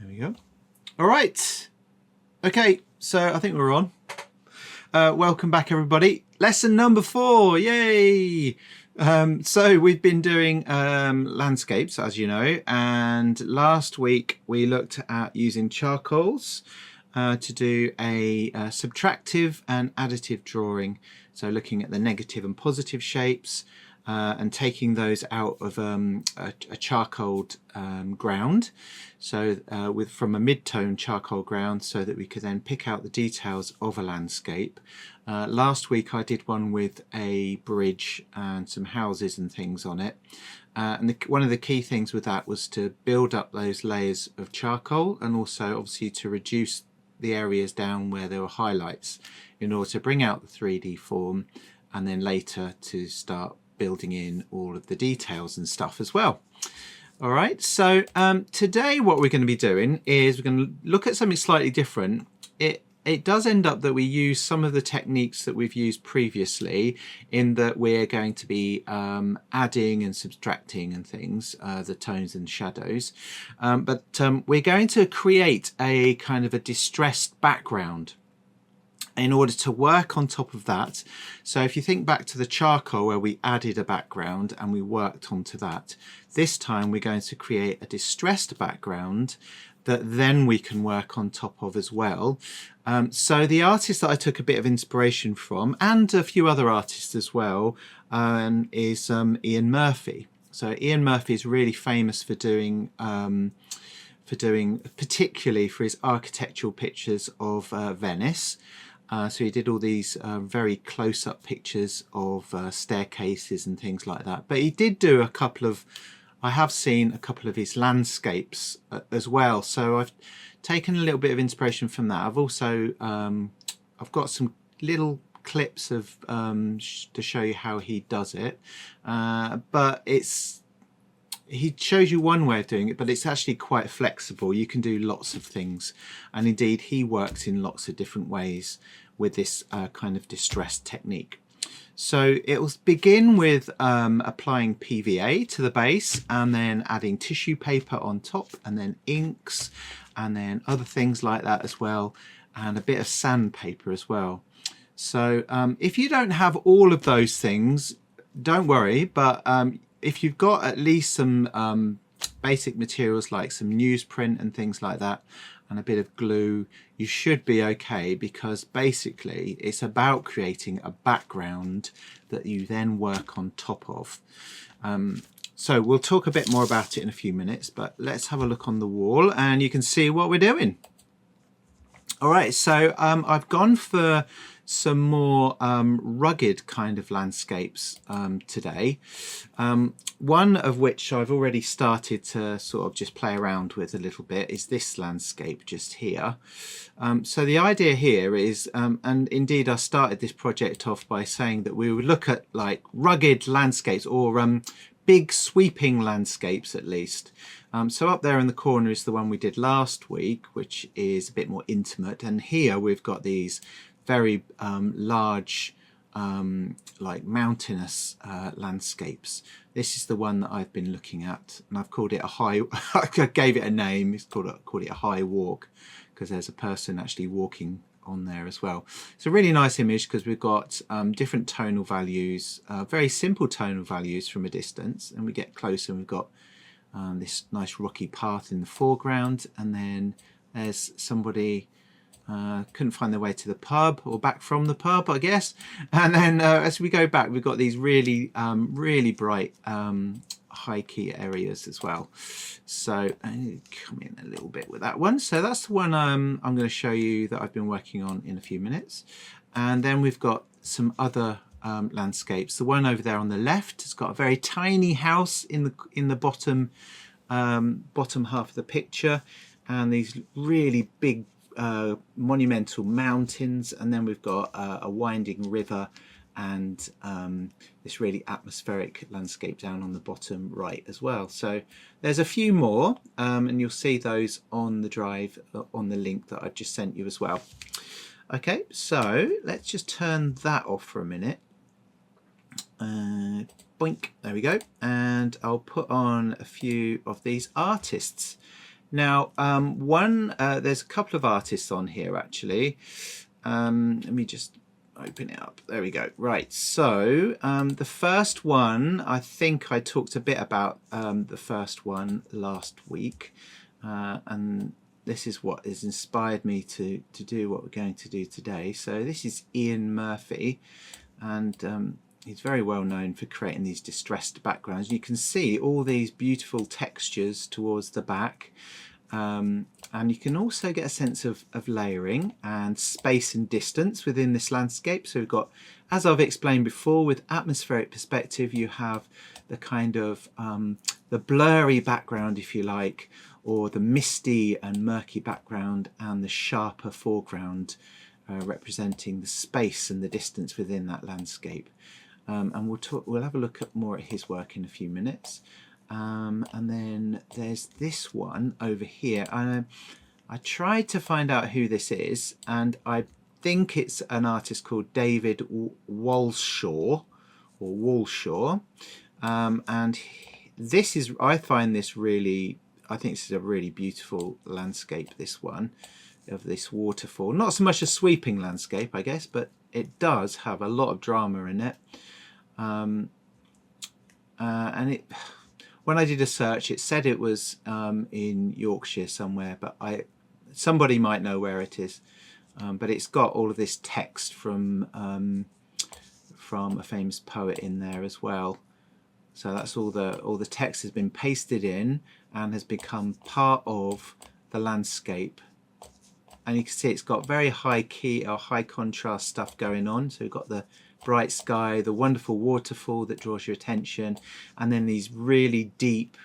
There we go. All right. Okay, so I think we're on. Welcome back, everybody. Lesson number 4. Yay! So we've been doing landscapes, as you know, and last week we looked at using charcoals to do a subtractive and additive drawing. So looking at the negative and positive shapes and taking those out of a charcoal ground, so from a mid-tone charcoal ground, so that we could then pick out the details of a landscape. Last week I did one with a bridge and some houses and things on it, and one of the key things with that was to build up those layers of charcoal, and also obviously to reduce the areas down where there were highlights in order to bring out the 3D form, and then later to start building in all of the details and stuff as well. All right, so today what we're going to be doing is we're going to look at something slightly different. It does end up that we use some of the techniques that we've used previously, in that we're going to be adding and subtracting and things, the tones and shadows, but we're going to create a kind of a distressed background in order to work on top of that. So if you think back to the charcoal where we added a background and we worked onto that, this time we're going to create a distressed background that then we can work on top of as well. So the artist that I took a bit of inspiration from, and a few other artists as well, is Ian Murphy. So Ian Murphy is really famous for doing particularly for his architectural pictures of Venice. So he did all these very close-up pictures of staircases and things like that. But he did do a couple of, I have seen a couple of his landscapes as well. So I've taken a little bit of inspiration from that. I've also, I've got some little clips of to show you how he does it. But he shows you one way of doing it, but it's actually quite flexible. You can do lots of things, and indeed he works in lots of different ways with this kind of distressed technique. So it will begin with applying PVA to the base, and then adding tissue paper on top, and then inks, and then other things like that as well, and a bit of sandpaper as well. So if you don't have all of those things, don't worry, but if you've got at least some basic materials like some newsprint and things like that, and a bit of glue, you should be okay, because basically it's about creating a background that you then work on top of. So we'll talk a bit more about it in a few minutes, but let's have a look on the wall and you can see what we're doing. All right, so I've gone for some more rugged kind of landscapes today, one of which I've already started to sort of just play around with a little bit is this landscape just here. So the idea here is, and indeed I started this project off by saying that we would look at like rugged landscapes, or big sweeping landscapes at least. So up there in the corner is the one we did last week, which is a bit more intimate, and here we've got these very large like mountainous landscapes. This is the one that I've been looking at, and I've called it a high I gave it a name. It's called it a high walk, because there's a person actually walking on there as well. It's a really nice image because we've got different tonal values, very simple tonal values from a distance, and we get closer and we've got this nice rocky path in the foreground, and then there's somebody couldn't find their way to the pub, or back from the pub I guess, and then as we go back we've got these really really bright high key areas as well. So come in a little bit with that one. So that's the one I'm going to show you that I've been working on in a few minutes, and then we've got some other landscapes. The one over there on the left has got a very tiny house in the bottom bottom half of the picture, and these really big monumental mountains, and then we've got a winding river and this really atmospheric landscape down on the bottom right as well. So there's a few more, and you'll see those on the drive on the link that I've just sent you as well. Okay, so let's just turn that off for a minute. Boink, there we go, and I'll put on a few of these artists Now, there's a couple of artists on here actually. Let me just open it up. There we go. Right, so the first one, I think I talked a bit about the first one last week, and this is what has inspired me to do what we're going to do today. So this is Ian Murphy, and he's very well known for creating these distressed backgrounds. You can see all these beautiful textures towards the back. And you can also get a sense of layering and space and distance within this landscape. So we've got, as I've explained before, with atmospheric perspective, you have the kind of the blurry background, if you like, or the misty and murky background, and the sharper foreground representing the space and the distance within that landscape. And we'll have a look at more at his work in a few minutes. And then there's this one over here. I tried to find out who this is, and I think it's an artist called David Walshaw, and this is, I find this really, I think this is a really beautiful landscape, this one, of this waterfall. Not so much a sweeping landscape, I guess, but it does have a lot of drama in it. And when I did a search, it said it was in Yorkshire somewhere, but somebody might know where it is. But it's got all of this text from a famous poet in there as well. So that's all the text has been pasted in and has become part of the landscape. And you can see it's got very high key or high contrast stuff going on. So we've got the bright sky, the wonderful waterfall that draws your attention, and then these really deep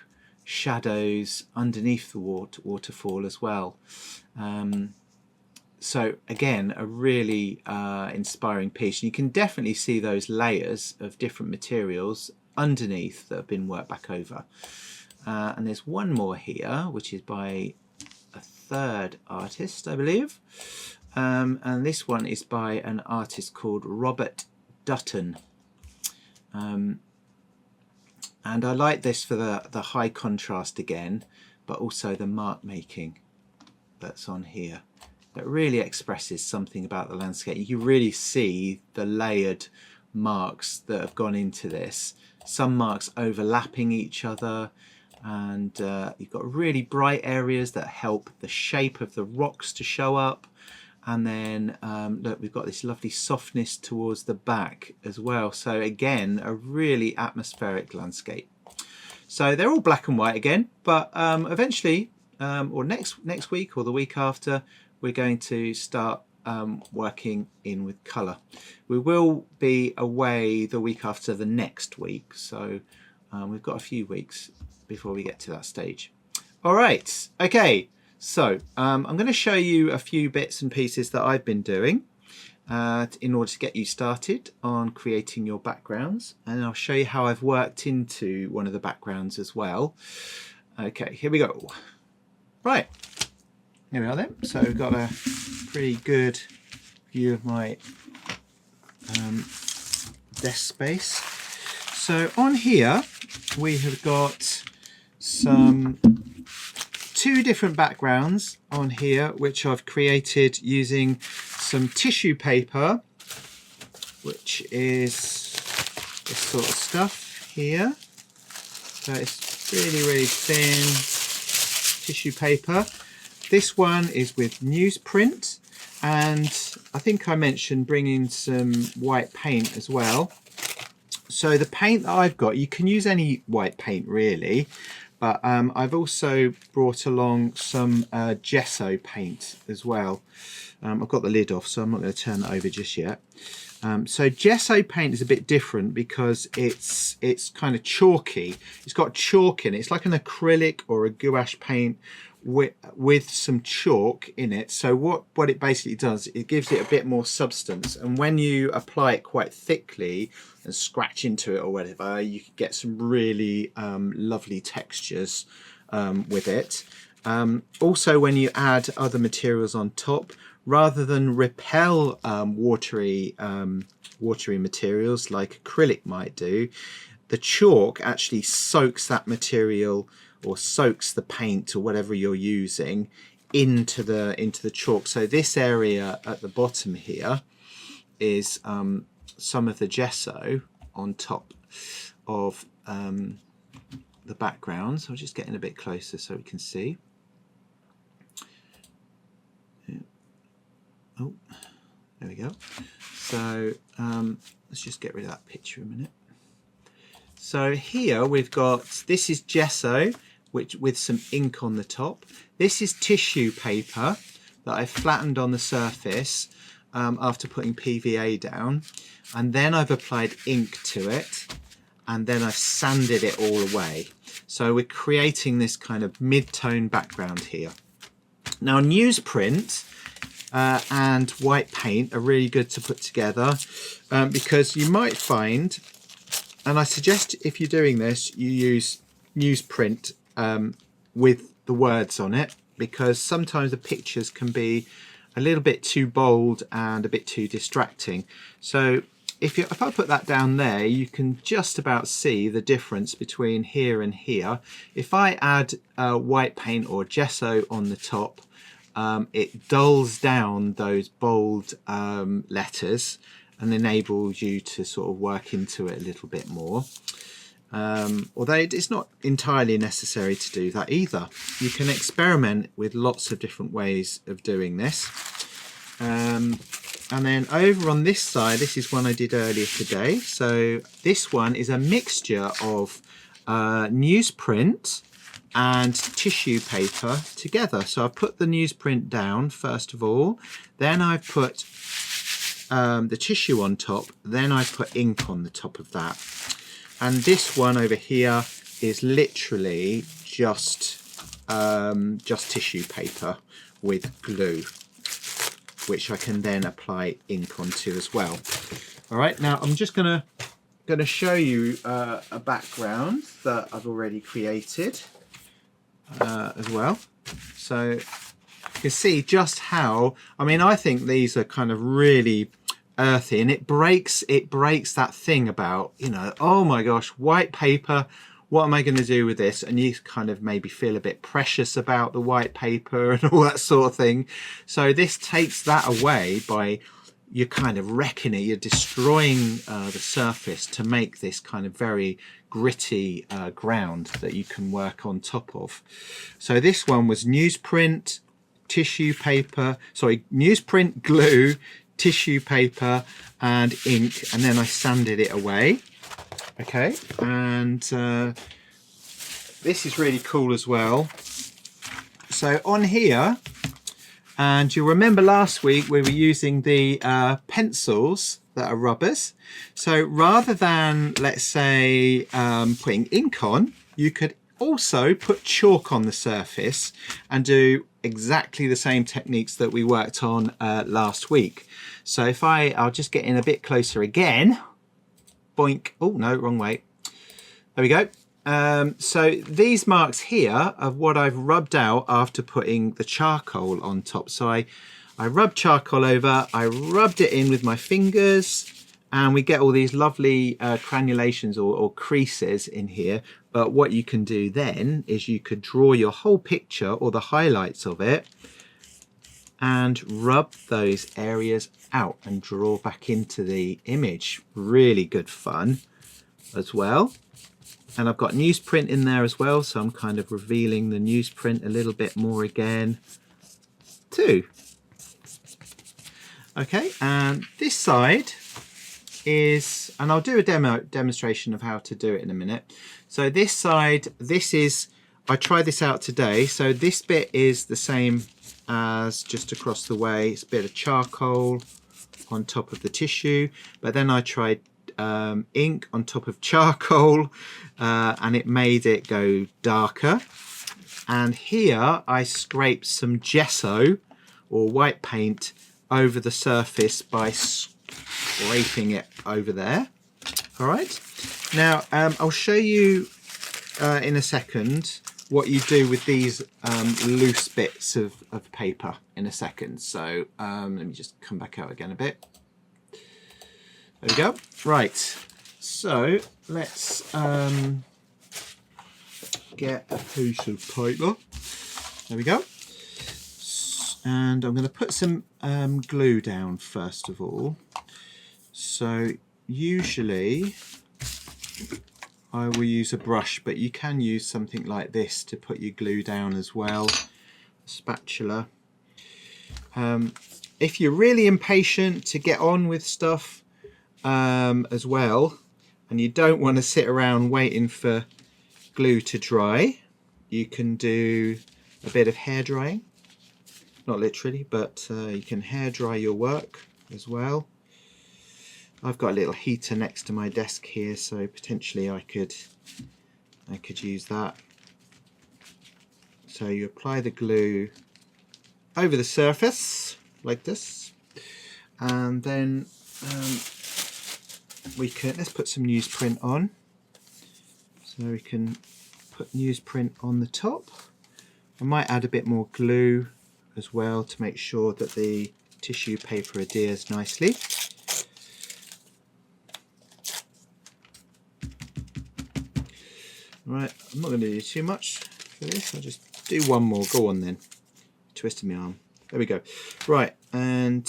shadows underneath the waterfall as well. So again, a really inspiring piece. You can definitely see those layers of different materials underneath that have been worked back over. And there's one more here, which is by a third artist, I believe. And this one is by an artist called Robert Dutton. And I like this for the high contrast again, but also the mark making that's on here. That really expresses something about the landscape. You can really see the layered marks that have gone into this. Some marks overlapping each other, and you've got really bright areas that help the shape of the rocks to show up. And then look, we've got this lovely softness towards the back as well. So again, a really atmospheric landscape. So they're all black and white again, but eventually, or next week or the week after, we're going to start working in with colour. We will be away the week after the next week, so we've got a few weeks before we get to that stage. All right, okay. So I'm going to show you a few bits and pieces that I've been doing in order to get you started on creating your backgrounds, and I'll show you how I've worked into one of the backgrounds as well. Okay, here we go. Right, here we are then. So we've got a pretty good view of my desk space. So on here we have got two different backgrounds on here, which I've created using some tissue paper, which is this sort of stuff here. So it's really thin tissue paper. This one is with newsprint, and I think I mentioned bringing some white paint as well. So the paint that I've got, you can use any white paint really, but I've also brought along some gesso paint as well. I've got the lid off, so I'm not going to turn that over just yet. So gesso paint is a bit different because it's kind of chalky. It's got chalk in it. It's like an acrylic or a gouache paint with some chalk in it. So what it basically does, it gives it a bit more substance, and when you apply it quite thickly and scratch into it or whatever, you can get some really lovely textures with it. Also, when you add other materials on top, rather than repel watery materials like acrylic might do, the chalk actually soaks that material or soaks the paint or whatever you're using into the chalk. So this area at the bottom here is some of the gesso on top of the background. So I'll just get in a bit closer so we can see. Oh, there we go. So let's just get rid of that picture a minute. So here we've got, this is gesso with some ink on the top. This is tissue paper that I flattened on the surface after putting PVA down, and then I've applied ink to it, and then I've sanded it all away. So we're creating this kind of mid-tone background here. Now newsprint and white paint are really good to put together because you might find, and I suggest if you're doing this, you use newsprint with the words on it, because sometimes the pictures can be a little bit too bold and a bit too distracting. So if I put that down there, you can just about see the difference between here and here. If I add white paint or gesso on the top, it dulls down those bold letters and enables you to sort of work into it a little bit more. Although it's not entirely necessary to do that either. You can experiment with lots of different ways of doing this. And then over on this side, this is one I did earlier today. So this one is a mixture of newsprint and tissue paper together. So I've put the newsprint down first of all, then I've put the tissue on top, then I put ink on the top of that. And this one over here is literally just tissue paper with glue, which I can then apply ink onto as well. All right, now I'm just gonna show you a background that I've already created as well. So you can see just how, I mean, I think these are kind of really earthy, and it breaks that thing about, you know, oh my gosh, white paper, what am I going to do with this? And you kind of maybe feel a bit precious about the white paper and all that sort of thing. So this takes that away by, you're kind of wrecking it, you're destroying the surface to make this kind of very gritty ground that you can work on top of. So this one was newsprint, tissue paper, sorry, newsprint, glue, tissue paper and ink, and then I sanded it away. Okay, and this is really cool as well. So on here, and you'll remember last week we were using the pencils that are rubbers. So rather than, let's say, putting ink on, you could also put chalk on the surface and do exactly the same techniques that we worked on last week. So if I'll just get in a bit closer again. Boink. Oh no, wrong way. There we go. So these marks here are what I've rubbed out after putting the charcoal on top. So I rubbed charcoal over, I rubbed it in with my fingers, and we get all these lovely cranulations or creases in here. But what you can do then is you could draw your whole picture or the highlights of it and rub those areas out and draw back into the image. Really good fun as well. And I've got newsprint in there as well, so I'm kind of revealing the newsprint a little bit more again too. Okay, and this side is, and I'll do a demonstration of how to do it in a minute. So this side, this is, I tried this out today, so this bit is the same as just across the way. It's a bit of charcoal on top of the tissue, but then I tried ink on top of charcoal and it made it go darker. And here I scraped some gesso or white paint over the surface by scraping it over there. All right, now I'll show you in a second what you do with these loose bits of paper in a second. So let me just come back out again a bit. There we go. Right, so let's get a piece of paper. There we go. And I'm going to put some glue down first of all. So usually I will use a brush, but you can use something like this to put your glue down as well, a spatula. If you're really impatient to get on with stuff as well, and you don't want to sit around waiting for glue to dry, you can do a bit of hair drying. Not literally, but you can hair dry your work as well. I've got a little heater next to my desk here, so potentially I could use that. So you apply the glue over the surface like this, and then let's put some newsprint on. So we can put newsprint on the top. I might add a bit more glue as well to make sure that the tissue paper adheres nicely. Right, I'm not going to do too much for this, I'll just do one more. Go on then. Twisted my arm. There we go. Right, and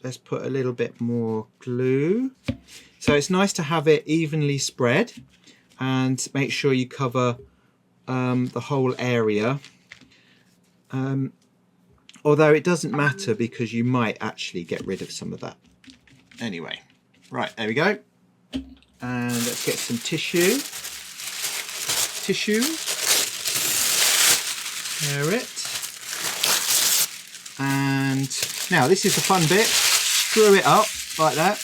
let's put a little bit more glue. So it's nice to have it evenly spread and make sure you cover the whole area. Although it doesn't matter because you might actually get rid of some of that. Anyway, right, there we go. And let's get some tissue. Air it. And now this is the fun bit. Screw it up like that.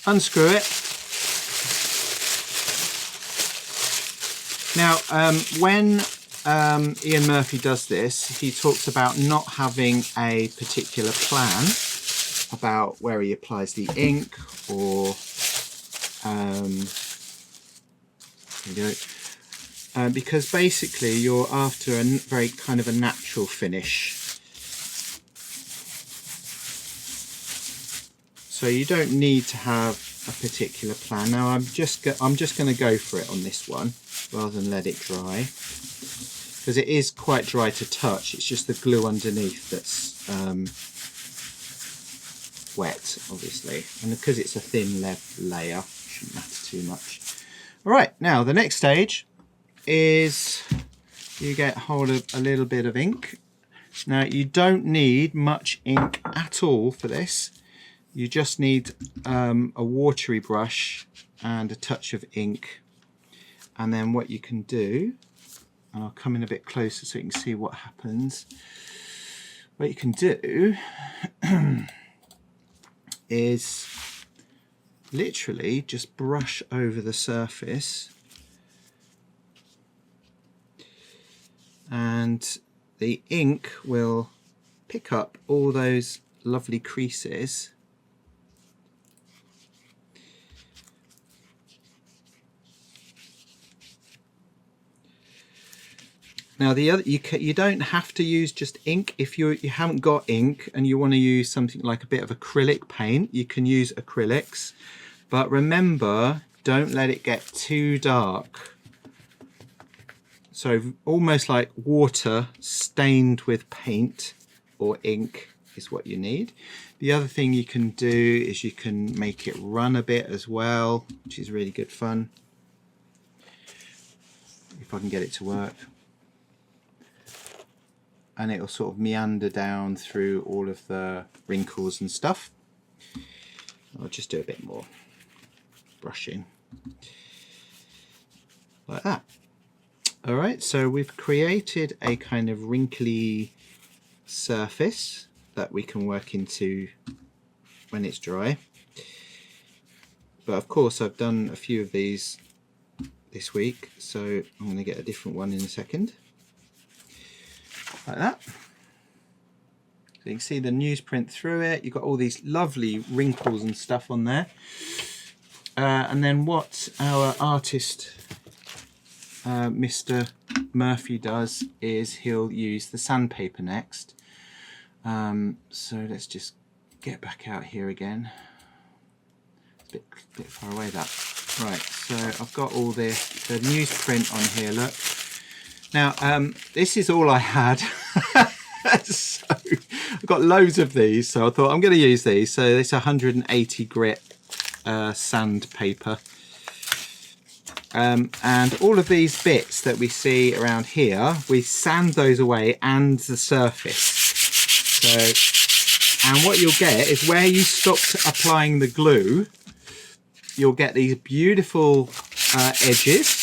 Unscrew it. Now, when Ian Murphy does this, he talks about not having a particular plan about where he applies the ink or because basically you're after a very kind of a natural finish. So you don't need to have a particular plan. Now I'm just going to go for it on this one rather than let it dry, because it is quite dry to touch. It's just the glue underneath that's wet, obviously, and because it's a thin layer, it shouldn't matter too much. All right, now the next stage is you get hold of a little bit of ink. Now you don't need much ink at all for this. You just need a watery brush and a touch of ink, and then what you can do, and I'll come in a bit closer so you can see what happens. What you can do is literally just brush over the surface, and the ink will pick up all those lovely creases. Now the other, you don't have to use just ink. If you haven't got ink and you want to use something like a bit of acrylic paint, you can use acrylics. But remember, don't let it get too dark. So almost like water stained with paint or ink is what you need. The other thing you can do is you can make it run a bit as well, which is really good fun. If I can get it to work. And it'll sort of meander down through all of the wrinkles and stuff. I'll just do a bit more brushing like that. All right, so we've created a kind of wrinkly surface that we can work into when it's dry. But of course I've done a few of these this week, so I'm going to get a different one in a second. Like that. So you can see the newsprint through it. You've got all these lovely wrinkles and stuff on there. And then what our artist, Mr. Murphy, does is he'll use the sandpaper next. So let's just get back out here again. bit far away that. Right, so I've got all the newsprint on here, look. Now, this is all I had. So I've got loads of these, so I thought I'm going to use these. So it's 180 grit sandpaper. And all of these bits that we see around here, we sand those away and the surface. So, and what you'll get is where you stopped applying the glue, you'll get these beautiful edges.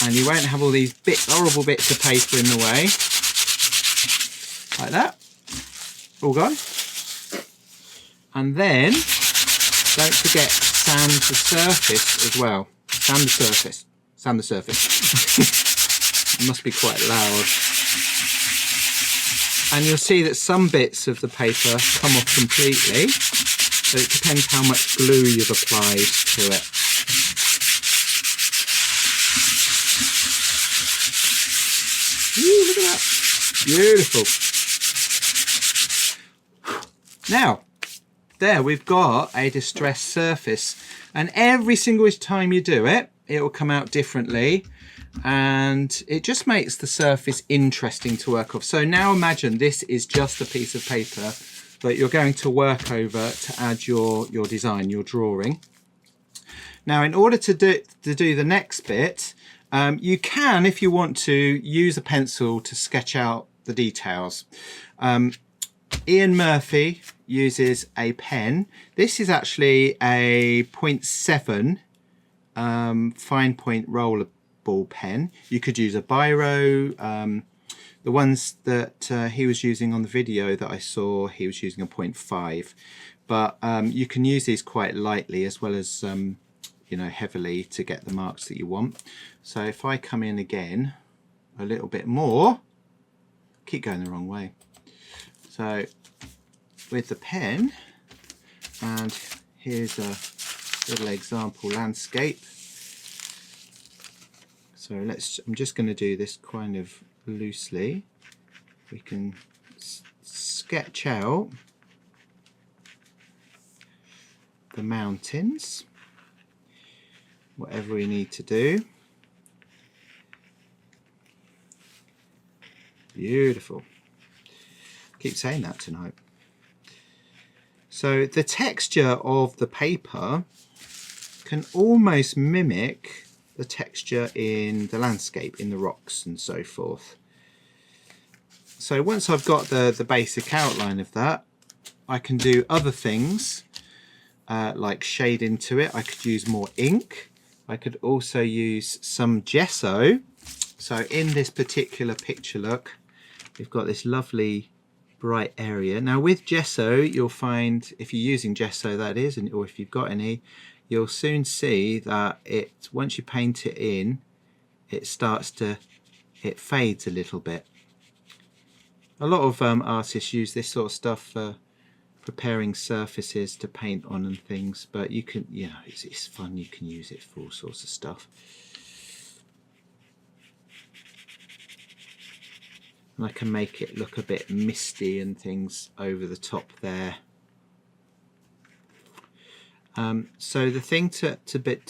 And you won't have all these horrible bits of paper in the way. Like that. All gone. And then, don't forget, sand the surface as well. Sand the surface. Sand the surface. It must be quite loud. And you'll see that some bits of the paper come off completely. So it depends how much glue you've applied to it. Ooh, look at that. Beautiful. Now, there we've got a distressed surface, and every single time you do it, it will come out differently, and it just makes the surface interesting to work off. So now imagine this is just a piece of paper that you're going to work over to add your design, your drawing. Now, in order to do the next bit, you can, if you want to, use a pencil to sketch out the details. Ian Murphy uses a pen. This is actually a 0.7 fine point roller ball pen. You could use a biro. The ones that he was using on the video that I saw, he was using a 0.5. But you can use these quite lightly as well as you know, heavily to get the marks that you want. So if I come in again a little bit more, keep going the wrong way. So with the pen, and here's a little example landscape. So I'm just going to do this kind of loosely. We can sketch out the mountains, whatever we need to do. Beautiful. Keep saying that tonight. So the texture of the paper can almost mimic the texture in the landscape, in the rocks and so forth. So once I've got the basic outline of that, I can do other things like shade into it. I could use more ink. I could also use some gesso. So in this particular picture, look, we've got this lovely bright area. Now with gesso, you'll find, if you're using gesso that is, or if you've got any, you'll soon see that once you paint it in, it fades a little bit. A lot of artists use this sort of stuff for preparing surfaces to paint on and things, but you can, you know, it's fun, you can use it for all sorts of stuff. And I can make it look a bit misty and things over the top there. So the thing to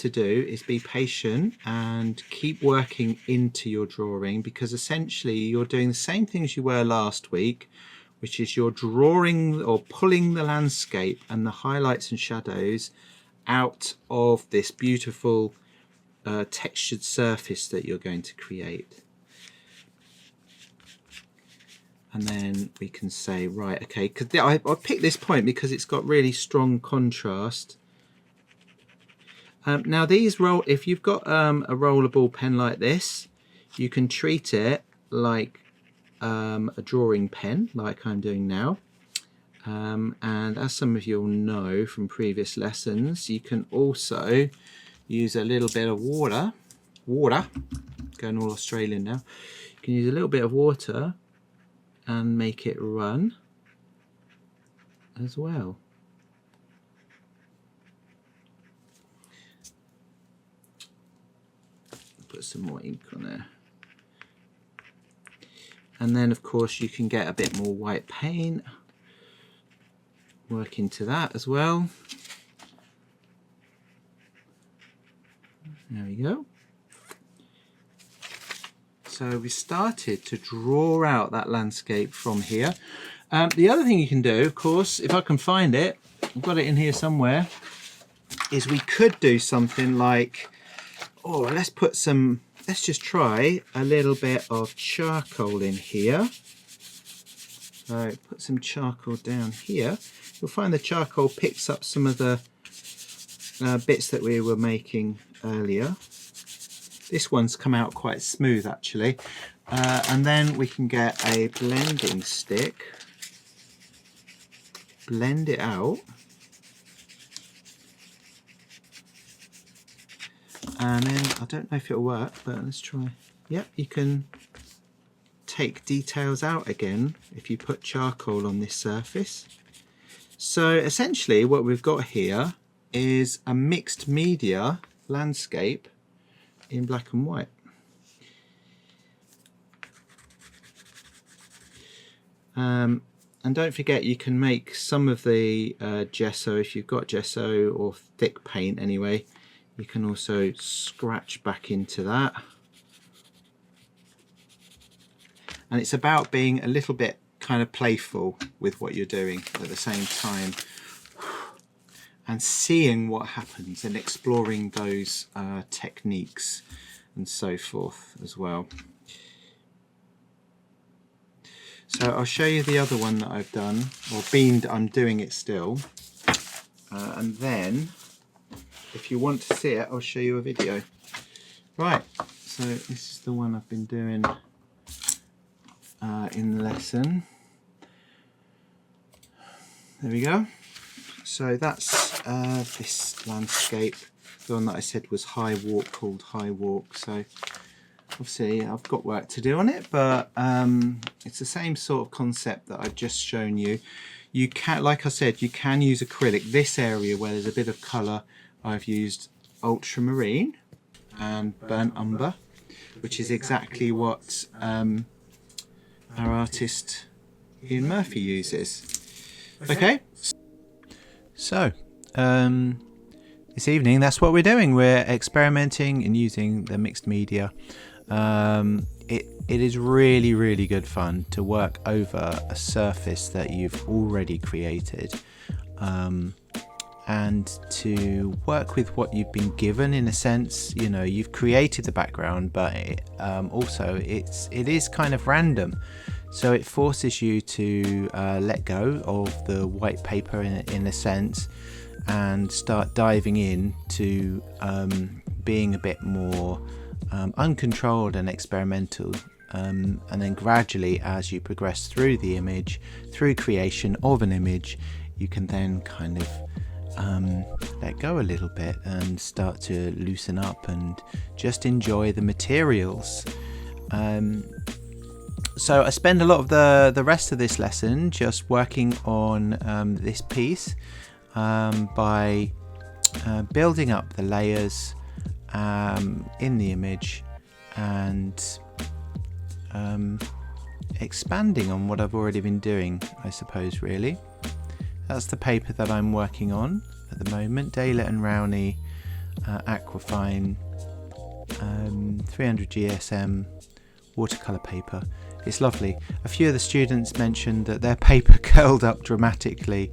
do is be patient and keep working into your drawing, because essentially you're doing the same things you were last week, which is you're drawing or pulling the landscape and the highlights and shadows out of this beautiful textured surface that you're going to create. And then we can say, right, okay, because I picked this point because it's got really strong contrast. Now these if you've got a rollerball pen like this, you can treat it like a drawing pen, like I'm doing now. And as some of you will know from previous lessons, you can also use a little bit of water, going all Australian now. You can use a little bit of water and make it run as well. Put some more ink on there. And then of course you can get a bit more white paint, work into that as well. There we go. So we started to draw out that landscape from here. The other thing you can do, of course, if I can find it, I've got it in here somewhere, is we could do something like, oh, let's just try a little bit of charcoal in here. So put some charcoal down here. You'll find the charcoal picks up some of the bits that we were making earlier. This one's come out quite smooth actually. And then we can get a blending stick, blend it out. And then, I don't know if it'll work, but let's try. Yep, you can take details out again if you put charcoal on this surface. So essentially what we've got here is a mixed media landscape in black and white. And don't forget, you can make some of the gesso, if you've got gesso or thick paint anyway, you can also scratch back into that. And it's about being a little bit kind of playful with what you're doing at the same time, and seeing what happens and exploring those techniques and so forth as well. So I'll show you the other one that I've done, or I'm doing it still, and then if you want to see it, I'll show you a video. Right, so this is the one I've been doing in the lesson. There we go. So that's this landscape, the one that I said was High Walk, called High Walk. So obviously I've got work to do on it, but it's the same sort of concept that I've just shown you. You can, like I said, you can use acrylic. This area where there's a bit of colour, I've used ultramarine and burnt umber, which is exactly what our artist Ian Murphy uses. Okay, so this evening that's what we're doing. We're experimenting and using the mixed media. It is really good fun to work over a surface that you've already created, and to work with what you've been given. In a sense, you know, you've created the background, but also it is kind of random, so it forces you to let go of the white paper in a sense, and start diving in to being a bit more uncontrolled and experimental, and then gradually, as you progress through the image, through creation of an image, you can then kind of let go a little bit and start to loosen up and just enjoy the materials. So I spend a lot of the rest of this lesson just working on this piece, by building up the layers in the image, and expanding on what I've already been doing, I suppose. Really, that's the paper that I'm working on at the moment, Daylett and Rowney Aquafine 300 GSM watercolor paper. It's lovely. A few of the students mentioned that their paper curled up dramatically.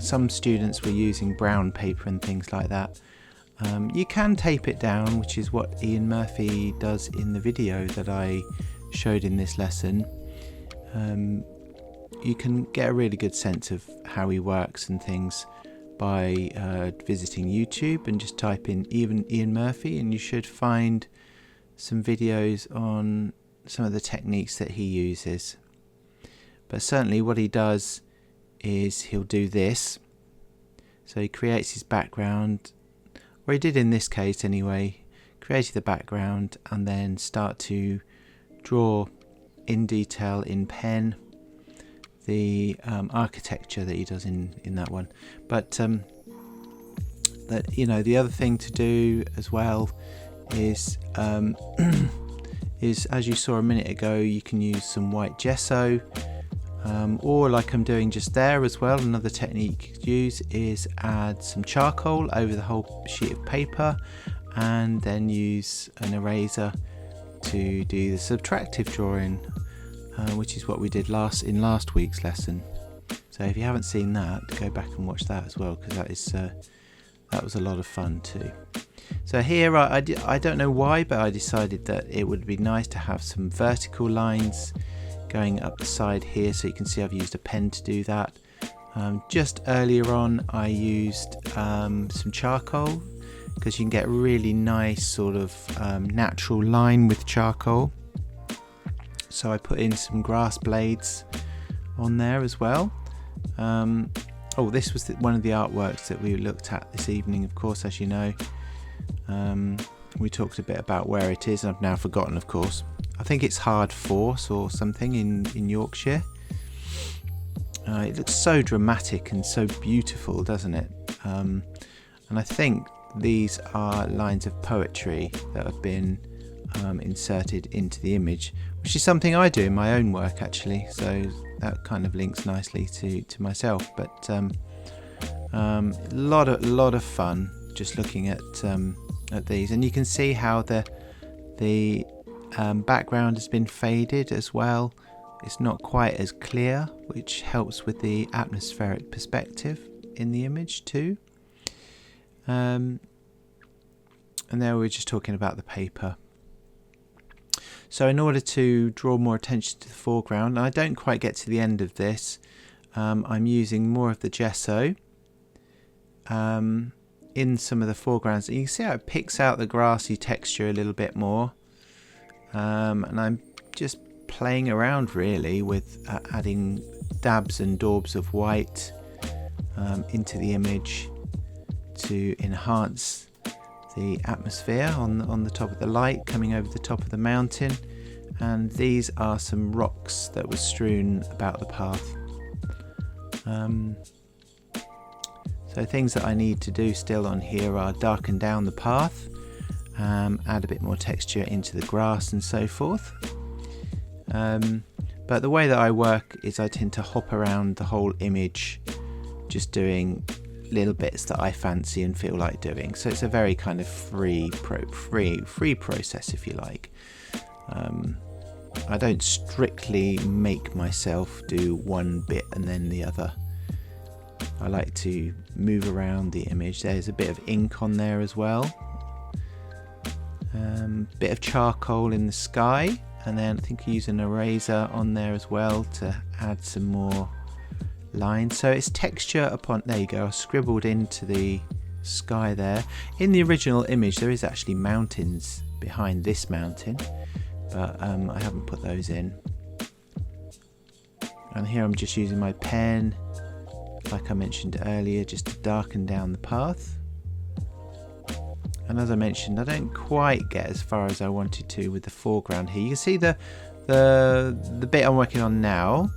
Some students were using brown paper and things like that. You can tape it down, which is what Ian Murphy does in the video that I showed in this lesson. You can get a really good sense of how he works and things by visiting YouTube and just type in Ian Murphy, and you should find some videos on some of the techniques that he uses. But certainly what he does is he'll do this. So he creates his background, or he did in this case anyway, created the background and then start to draw in detail in pen the architecture that he does in that one. But that, you know, the other thing to do as well is is, as you saw a minute ago, you can use some white gesso or like I'm doing just there as well, another technique you could use is add some charcoal over the whole sheet of paper and then use an eraser to do the subtractive drawing, which is what we did in last week's lesson. So if you haven't seen that, go back and watch that as well, because that was a lot of fun too. So here I don't know why, but I decided that it would be nice to have some vertical lines going up the side here, so you can see I've used a pen to do that. Just earlier on I used some charcoal, because you can get a really nice sort of natural line with charcoal. So I put in some grass blades on there as well. Oh, this was one of the artworks that we looked at this evening, of course, as you know. We talked a bit about where it is. I've now forgotten, of course. I think it's Hard Force or something in Yorkshire. It looks so dramatic and so beautiful, doesn't it? And I think these are lines of poetry that have been inserted into the image, which is something I do in my own work actually, so that kind of links nicely to myself. But a lot of fun just looking at these, and you can see how the background has been faded as well. It's not quite as clear, which helps with the atmospheric perspective in the image too. And there we were just talking about the paper. So in order to draw more attention to the foreground, and I don't quite get to the end of this, I'm using more of the gesso in some of the foregrounds. And you can see how it picks out the grassy texture a little bit more. And I'm just playing around really with adding dabs and daubs of white into the image to enhance the atmosphere on the top of the light coming over the top of the mountain. And these are some rocks that were strewn about the path. So things that I need to do still on here are darken down the path, add a bit more texture into the grass and so forth. But the way that I work is I tend to hop around the whole image, just doing little bits that I fancy and feel like doing. So it's a very kind of free process, if you like. I don't strictly make myself do one bit and then the other. I like to move around the image. There's a bit of ink on there as well. Bit of charcoal in the sky, and then I think I use an eraser on there as well to add some more lines. So it's texture upon, there you go, I scribbled into the sky there. In the original image there is actually mountains behind this mountain, but I haven't put those in. And here I'm just using my pen, like I mentioned earlier, just to darken down the path. And as I mentioned, I don't quite get as far as I wanted to with the foreground here. You can see the bit I'm working on now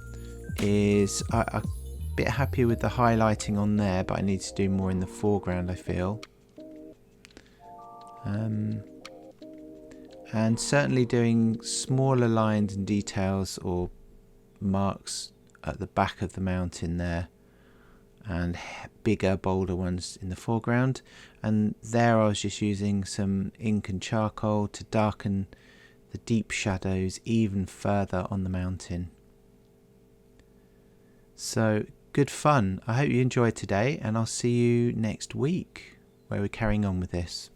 is I'm a bit happier with the highlighting on there, but I need to do more in the foreground, I feel. And certainly doing smaller lines and details or marks at the back of the mountain there, and bigger, bolder ones in the foreground. And there I was just using some ink and charcoal to darken the deep shadows even further on the mountain. So good fun. I hope you enjoyed today, and I'll see you next week where we're carrying on with this.